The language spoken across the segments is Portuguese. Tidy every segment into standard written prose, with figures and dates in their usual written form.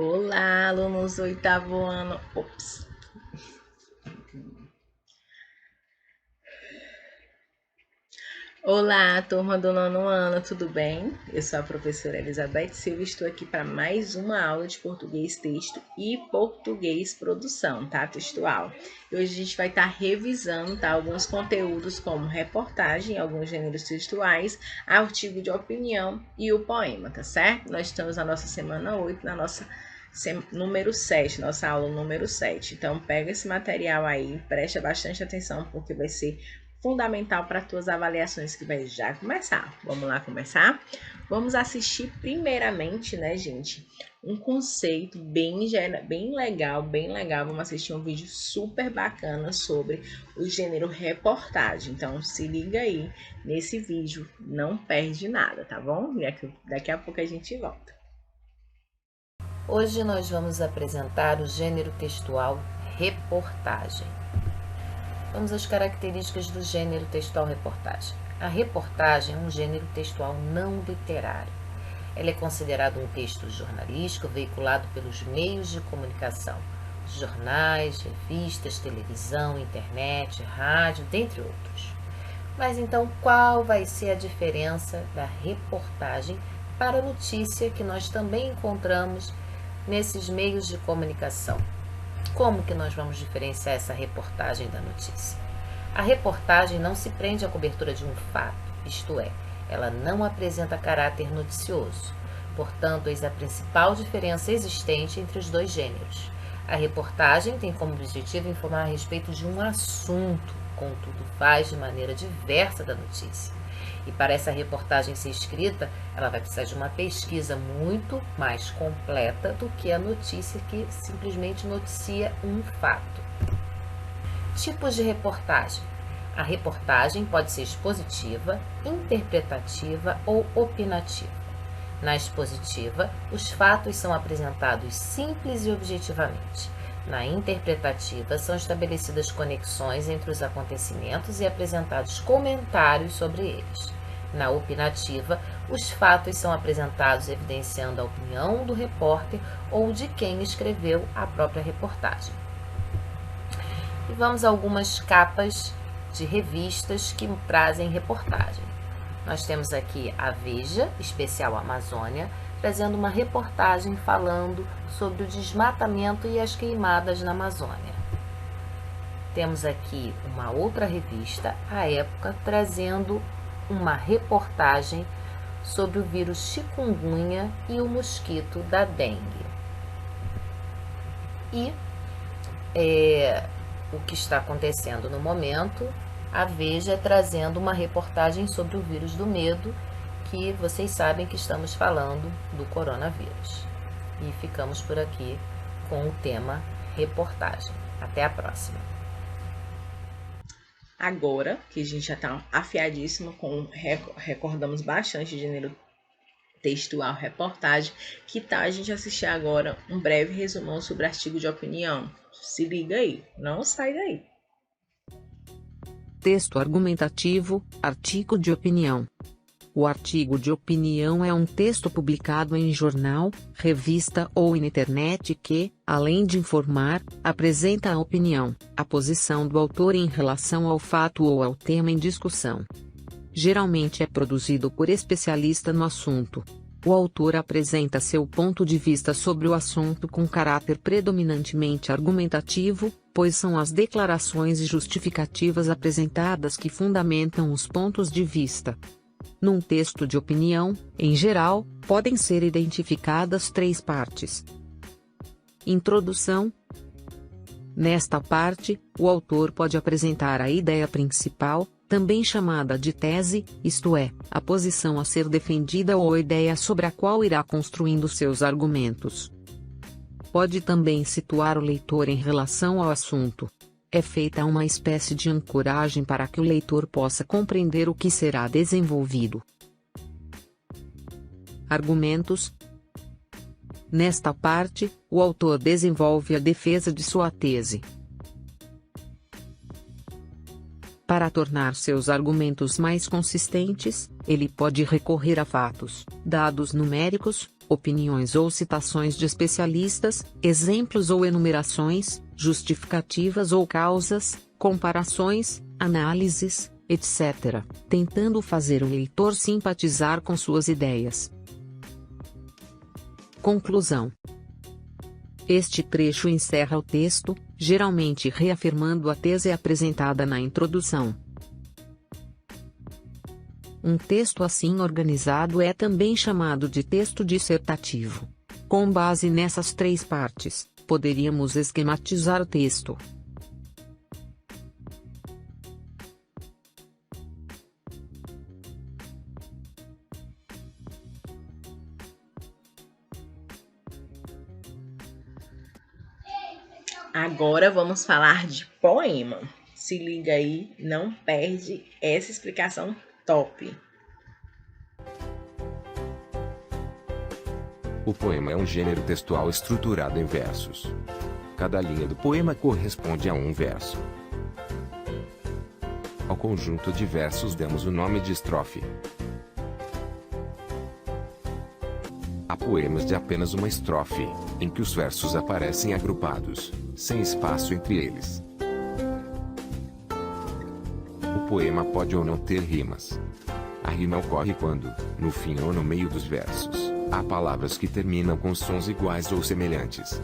Olá, alunos do oitavo ano. Olá, turma do nono ano, tudo bem? Eu sou a professora Elizabeth Silva e estou aqui para mais uma aula de português texto e português produção, tá? Textual. E hoje a gente vai estar revisando, tá? Alguns conteúdos como reportagem, alguns gêneros textuais, artigo de opinião e o poema, tá certo? Nós estamos na nossa semana 8, na nossa número 7, nossa aula número 7. Então, pega esse material aí, presta bastante atenção, porque vai ser fundamental para as tuas avaliações que vai já começar. Vamos lá começar? Vamos assistir primeiramente, né, gente, um conceito bem legal, bem legal. Vamos assistir um vídeo super bacana sobre o gênero reportagem. Então, se liga aí nesse vídeo, não perde nada, tá bom? Daqui a pouco a gente volta. Hoje nós vamos apresentar o gênero textual reportagem. Vamos às características do gênero textual reportagem. A reportagem é um gênero textual não literário. Ela é considerada um texto jornalístico veiculado pelos meios de comunicação, jornais, revistas, televisão, internet, rádio, dentre outros. Mas então, qual vai ser a diferença da reportagem para a notícia que nós também encontramos nesses meios de comunicação? Como que nós vamos diferenciar essa reportagem da notícia? A reportagem não se prende à cobertura de um fato, isto é, ela não apresenta caráter noticioso. Portanto, eis a principal diferença existente entre os dois gêneros. A reportagem tem como objetivo informar a respeito de um assunto, contudo faz de maneira diversa da notícia. E para essa reportagem ser escrita, ela vai precisar de uma pesquisa muito mais completa do que a notícia que simplesmente noticia um fato. Tipos de reportagem. A reportagem pode ser expositiva, interpretativa ou opinativa. Na expositiva, os fatos são apresentados simples e objetivamente. Na interpretativa, são estabelecidas conexões entre os acontecimentos e apresentados comentários sobre eles. Na opinativa, os fatos são apresentados evidenciando a opinião do repórter ou de quem escreveu a própria reportagem. E vamos a algumas capas de revistas que trazem reportagem. Nós temos aqui a Veja, especial Amazônia, trazendo uma reportagem falando sobre o desmatamento e as queimadas na Amazônia. Temos aqui uma outra revista, A Época, trazendo uma reportagem sobre o vírus chikungunya e o mosquito da dengue. E o que está acontecendo no momento, a Veja trazendo uma reportagem sobre o vírus do medo, que vocês sabem que estamos falando do coronavírus. E ficamos por aqui com o tema reportagem. Até a próxima. Agora que a gente já está afiadíssimo, recordamos bastante de gênero textual reportagem, que tal a gente assistir agora um breve resumão sobre artigo de opinião? Se liga aí, não sai daí. Texto argumentativo, artigo de opinião. O artigo de opinião é um texto publicado em jornal, revista ou na internet que, além de informar, apresenta a opinião, a posição do autor em relação ao fato ou ao tema em discussão. Geralmente é produzido por especialista no assunto. O autor apresenta seu ponto de vista sobre o assunto com caráter predominantemente argumentativo, pois são as declarações e justificativas apresentadas que fundamentam os pontos de vista. Num texto de opinião, em geral, podem ser identificadas três partes. Introdução. Nesta parte, o autor pode apresentar a ideia principal, também chamada de tese, isto é, a posição a ser defendida ou a ideia sobre a qual irá construindo seus argumentos. Pode também situar o leitor em relação ao assunto. É feita uma espécie de ancoragem para que o leitor possa compreender o que será desenvolvido. Argumentos. Nesta parte, o autor desenvolve a defesa de sua tese. Para tornar seus argumentos mais consistentes, ele pode recorrer a fatos, dados numéricos, opiniões ou citações de especialistas, exemplos ou enumerações, justificativas ou causas, comparações, análises, etc., tentando fazer o leitor simpatizar com suas ideias. Conclusão. Este trecho encerra o texto, geralmente reafirmando a tese apresentada na introdução. Um texto assim organizado é também chamado de texto dissertativo. Com base nessas 3 partes, poderíamos esquematizar o texto. Agora vamos falar de poema. Se liga aí, não perde essa explicação top. O poema é um gênero textual estruturado em versos. Cada linha do poema corresponde a um verso. Ao conjunto de versos damos o nome de estrofe. Há poemas de apenas uma estrofe, em que os versos aparecem agrupados, sem espaço entre eles. O poema pode ou não ter rimas. A rima ocorre quando, no fim ou no meio dos versos, há palavras que terminam com sons iguais ou semelhantes.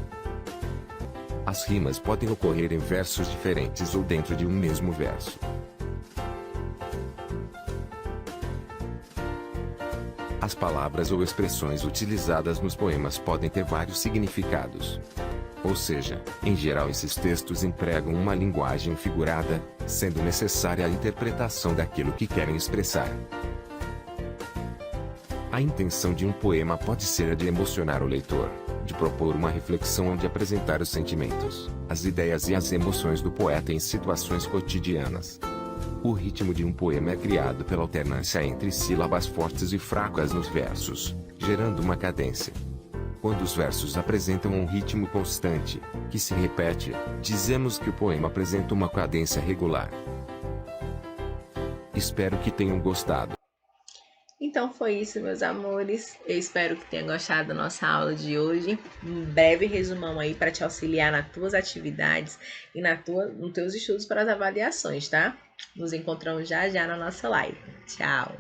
As rimas podem ocorrer em versos diferentes ou dentro de um mesmo verso. As palavras ou expressões utilizadas nos poemas podem ter vários significados. Ou seja, em geral esses textos empregam uma linguagem figurada, sendo necessária a interpretação daquilo que querem expressar. A intenção de um poema pode ser a de emocionar o leitor, de propor uma reflexão ou de apresentar os sentimentos, as ideias e as emoções do poeta em situações cotidianas. O ritmo de um poema é criado pela alternância entre sílabas fortes e fracas nos versos, gerando uma cadência. Quando os versos apresentam um ritmo constante, que se repete, dizemos que o poema apresenta uma cadência regular. Espero que tenham gostado. Então foi isso, meus amores. Eu espero que tenha gostado da nossa aula de hoje. Um breve resumão aí para te auxiliar nas tuas atividades e nos teus estudos para as avaliações, tá? Nos encontramos já já na nossa live. Tchau!